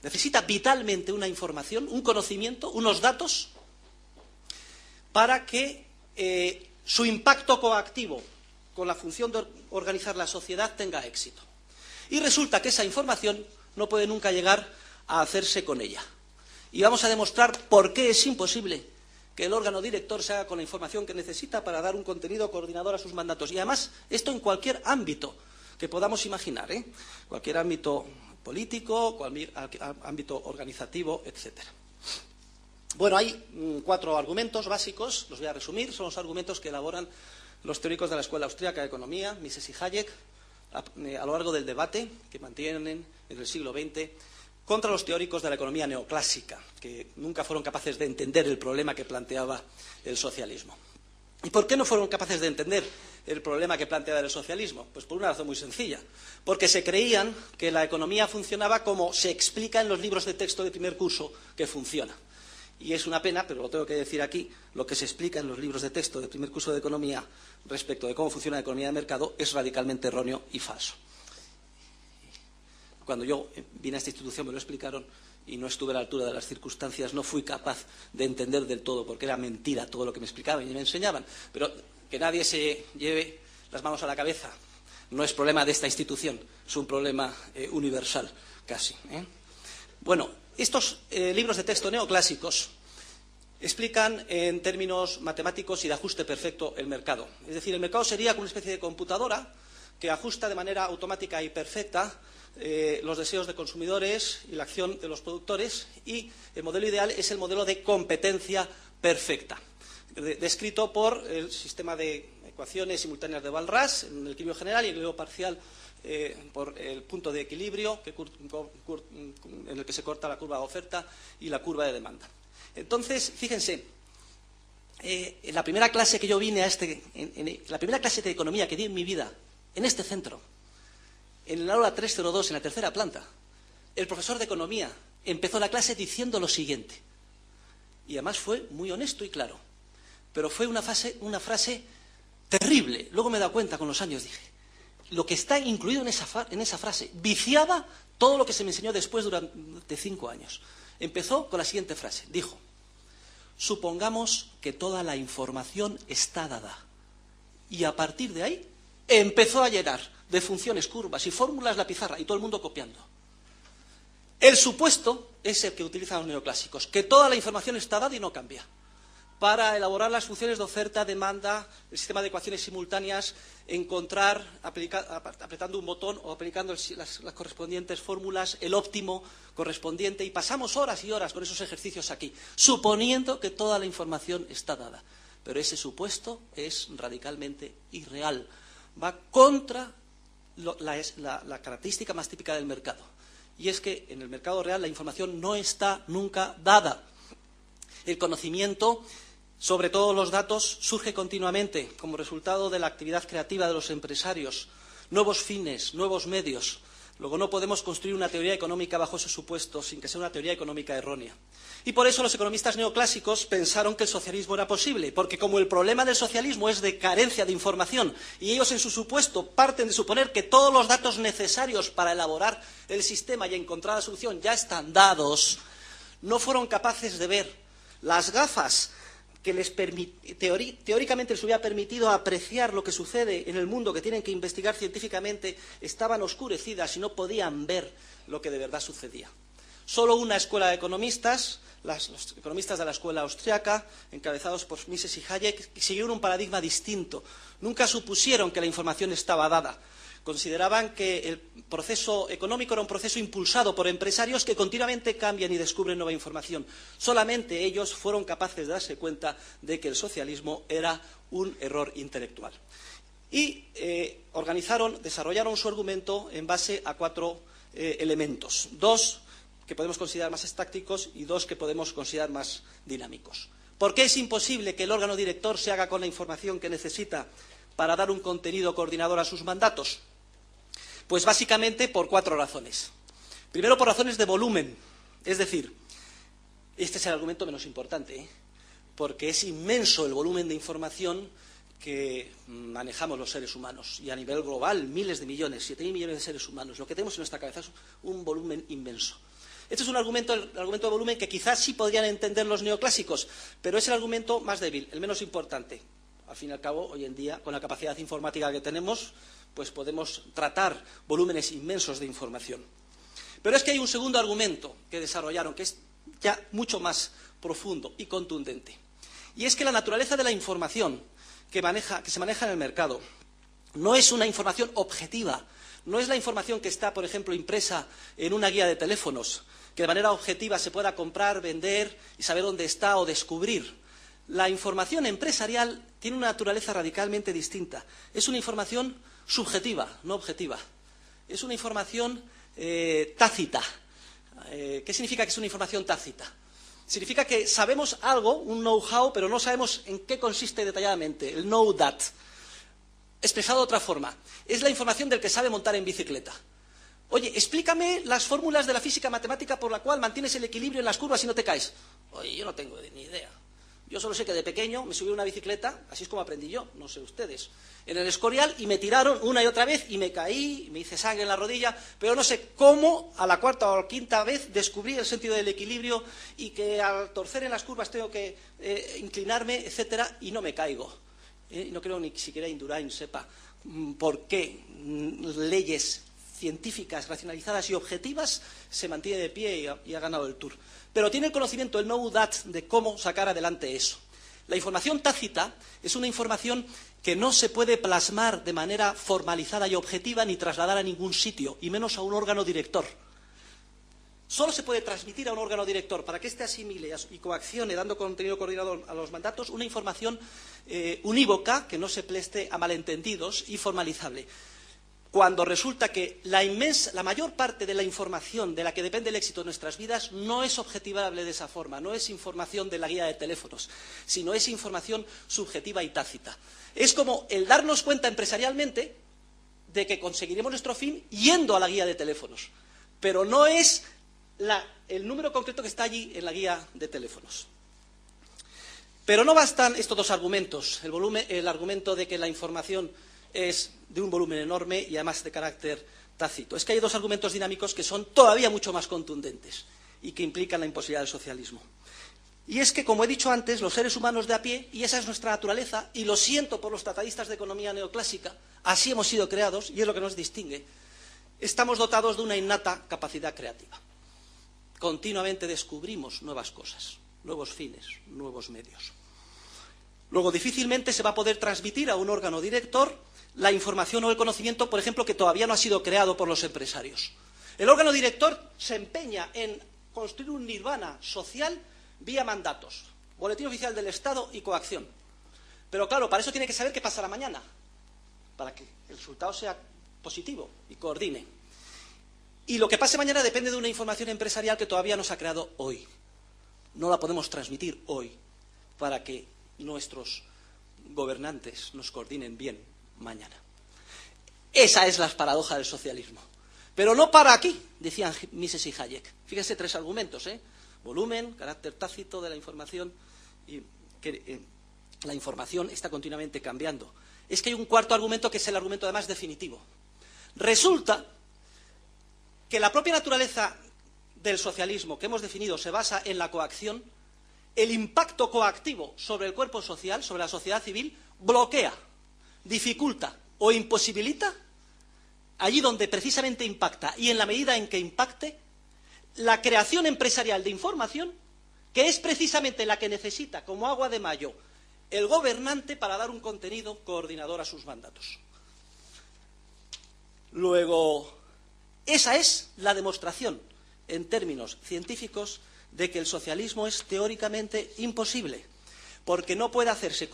Necesita vitalmente una información, un conocimiento, unos datos para que su impacto coactivo con la función de organizar la sociedad tenga éxito. Y resulta que esa información no puede nunca llegar a hacerse con ella. Y vamos a demostrar por qué es imposible que el órgano director se haga con la información que necesita para dar un contenido coordinador a sus mandatos. Y además, esto en cualquier ámbito que podamos imaginar, cualquier ámbito político, cualquier ámbito organizativo, etcétera. Bueno, hay 4 argumentos básicos, los voy a resumir, son los argumentos que elaboran los teóricos de la Escuela Austríaca de Economía, Mises y Hayek, a lo largo del debate que mantienen en el siglo XX contra los teóricos de la economía neoclásica, que nunca fueron capaces de entender el problema que planteaba el socialismo. ¿Y por qué no fueron capaces de entender el problema que planteaba el socialismo? Pues por una razón muy sencilla, porque se creían que la economía funcionaba como se explica en los libros de texto de primer curso que funciona. Y es una pena, pero lo tengo que decir aquí, lo que se explica en los libros de texto de primer curso de economía respecto de cómo funciona la economía de mercado es radicalmente erróneo y falso. Cuando yo vine a esta institución me lo explicaron y no estuve a la altura de las circunstancias, no fui capaz de entender del todo, porque era mentira todo lo que me explicaban y me enseñaban. Pero que nadie se lleve las manos a la cabeza. No es problema de esta institución, es un problema universal, casi. Bueno, estos libros de texto neoclásicos explican en términos matemáticos y de ajuste perfecto el mercado. Es decir, el mercado sería como una especie de computadora que ajusta de manera automática y perfecta los deseos de consumidores y la acción de los productores, y el modelo ideal es el modelo de competencia perfecta, descrito por el sistema de ecuaciones simultáneas de Walras en el equilibrio general y el equilibrio parcial por el punto de equilibrio en el que se corta la curva de oferta y la curva de demanda. Entonces, fíjense, en la primera clase que yo vine la primera clase de economía que di en mi vida, en este centro, en el aula 302, en la tercera planta, el profesor de economía empezó la clase diciendo lo siguiente. Y además fue muy honesto y claro. Pero fue una frase terrible. Luego me he dado cuenta con los años, dije, lo que está incluido en esa frase viciaba todo lo que se me enseñó después durante 5 años. Empezó con la siguiente frase. Dijo, supongamos que toda la información está dada. Y a partir de ahí empezó a llenar de funciones, curvas y fórmulas la pizarra y todo el mundo copiando. El supuesto es el que utilizan los neoclásicos, que toda la información está dada y no cambia. Para elaborar las funciones de oferta, demanda, el sistema de ecuaciones simultáneas, encontrar, apretando un botón o aplicando las correspondientes fórmulas, el óptimo correspondiente, y pasamos horas y horas con esos ejercicios aquí, suponiendo que toda la información está dada. Pero ese supuesto es radicalmente irreal. Va contra la característica más típica del mercado. Y es que en el mercado real la información no está nunca dada. El conocimiento sobre todos los datos surge continuamente como resultado de la actividad creativa de los empresarios, nuevos fines, nuevos medios. Luego no podemos construir una teoría económica bajo ese supuesto sin que sea una teoría económica errónea. Y por eso los economistas neoclásicos pensaron que el socialismo era posible, porque como el problema del socialismo es de carencia de información y ellos en su supuesto parten de suponer que todos los datos necesarios para elaborar el sistema y encontrar la solución ya están dados, no fueron capaces de ver las gafas que teóricamente les hubiera permitido apreciar lo que sucede en el mundo, que tienen que investigar científicamente, estaban oscurecidas y no podían ver lo que de verdad sucedía. Solo una escuela de economistas, los economistas de la escuela austriaca, encabezados por Mises y Hayek, siguieron un paradigma distinto. Nunca supusieron que la información estaba dada. Consideraban que el proceso económico era un proceso impulsado por empresarios que continuamente cambian y descubren nueva información. Solamente ellos fueron capaces de darse cuenta de que el socialismo era un error intelectual. Y desarrollaron su argumento en base a 4 elementos. 2 que podemos considerar más estácticos y 2 que podemos considerar más dinámicos. ¿Por qué es imposible que el órgano director se haga con la información que necesita para dar un contenido coordinador a sus mandatos? Pues básicamente por 4 razones. Primero, por razones de volumen. Es decir, este es el argumento menos importante, porque es inmenso el volumen de información que manejamos los seres humanos. Y a nivel global, miles de millones, 7.000 millones de seres humanos. Lo que tenemos en nuestra cabeza es un volumen inmenso. Este es un argumento, el argumento de volumen, que quizás sí podrían entender los neoclásicos, pero es el argumento más débil, el menos importante. Al fin y al cabo, hoy en día, con la capacidad informática que tenemos, pues podemos tratar volúmenes inmensos de información. Pero es que hay un segundo argumento que desarrollaron, que es ya mucho más profundo y contundente. Y es que la naturaleza de la información que se maneja en el mercado no es una información objetiva, no es la información que está, por ejemplo, impresa en una guía de teléfonos, que de manera objetiva se pueda comprar, vender y saber dónde está o descubrir. La información empresarial tiene una naturaleza radicalmente distinta. Es una información subjetiva, no objetiva. Es una información tácita. ¿Qué significa que es una información tácita? Significa que sabemos algo, un know-how, pero no sabemos en qué consiste detalladamente, el know that. Expresado de otra forma, es la información del que sabe montar en bicicleta. Oye, explícame las fórmulas de la física matemática por la cual mantienes el equilibrio en las curvas y no te caes. Oye, yo no tengo ni idea. Yo solo sé que de pequeño me subí a una bicicleta, así es como aprendí yo, no sé ustedes, en el Escorial, y me tiraron una y otra vez y me caí, me hice sangre en la rodilla, pero no sé cómo a la cuarta o quinta vez descubrí el sentido del equilibrio y que al torcer en las curvas tengo que inclinarme, etcétera, y no me caigo. No creo ni siquiera Indurain sepa por qué leyes científicas, racionalizadas y objetivas se mantiene de pie y ha ganado el Tour. Pero tiene el conocimiento, el know that, de cómo sacar adelante eso. La información tácita es una información que no se puede plasmar de manera formalizada y objetiva ni trasladar a ningún sitio, y menos a un órgano director. Solo se puede transmitir a un órgano director para que éste asimile y coaccione, dando contenido coordinador a los mandatos, una información unívoca que no se preste a malentendidos y formalizable. Cuando resulta que la mayor parte de la información de la que depende el éxito de nuestras vidas no es objetivable de esa forma, no es información de la guía de teléfonos, sino es información subjetiva y tácita. Es como el darnos cuenta empresarialmente de que conseguiremos nuestro fin yendo a la guía de teléfonos, pero no es el número concreto que está allí en la guía de teléfonos. Pero no bastan estos dos argumentos, el argumento de que la información es de un volumen enorme y además de carácter tácito. Es que hay dos argumentos dinámicos que son todavía mucho más contundentes y que implican la imposibilidad del socialismo. Y es que, como he dicho antes, los seres humanos de a pie, y esa es nuestra naturaleza, y lo siento por los tratadistas de economía neoclásica, así hemos sido creados, y es lo que nos distingue, estamos dotados de una innata capacidad creativa. Continuamente descubrimos nuevas cosas, nuevos fines, nuevos medios. Luego, difícilmente se va a poder transmitir a un órgano director la información o el conocimiento, por ejemplo, que todavía no ha sido creado por los empresarios. El órgano director se empeña en construir un nirvana social vía mandatos, boletín oficial del Estado y coacción. Pero claro, para eso tiene que saber qué pasará mañana, para que el resultado sea positivo y coordine. Y lo que pase mañana depende de una información empresarial que todavía no se ha creado hoy. No la podemos transmitir hoy para que nuestros gobernantes nos coordinen bien mañana. Esa es la paradoja del socialismo. Pero no para aquí, decían Mises y Hayek. Fíjense, tres argumentos, volumen, carácter tácito de la información, y que la información está continuamente cambiando. Es que hay un cuarto argumento que es el argumento además definitivo. Resulta que la propia naturaleza del socialismo que hemos definido se basa en la coacción. El impacto coactivo sobre el cuerpo social, sobre la sociedad civil, bloquea, dificulta o imposibilita, allí donde precisamente impacta y en la medida en que impacte, la creación empresarial de información, que es precisamente la que necesita, como agua de mayo, el gobernante para dar un contenido coordinador a sus mandatos. Luego, esa es la demostración, en términos científicos, de que el socialismo es teóricamente imposible, porque no puede hacerse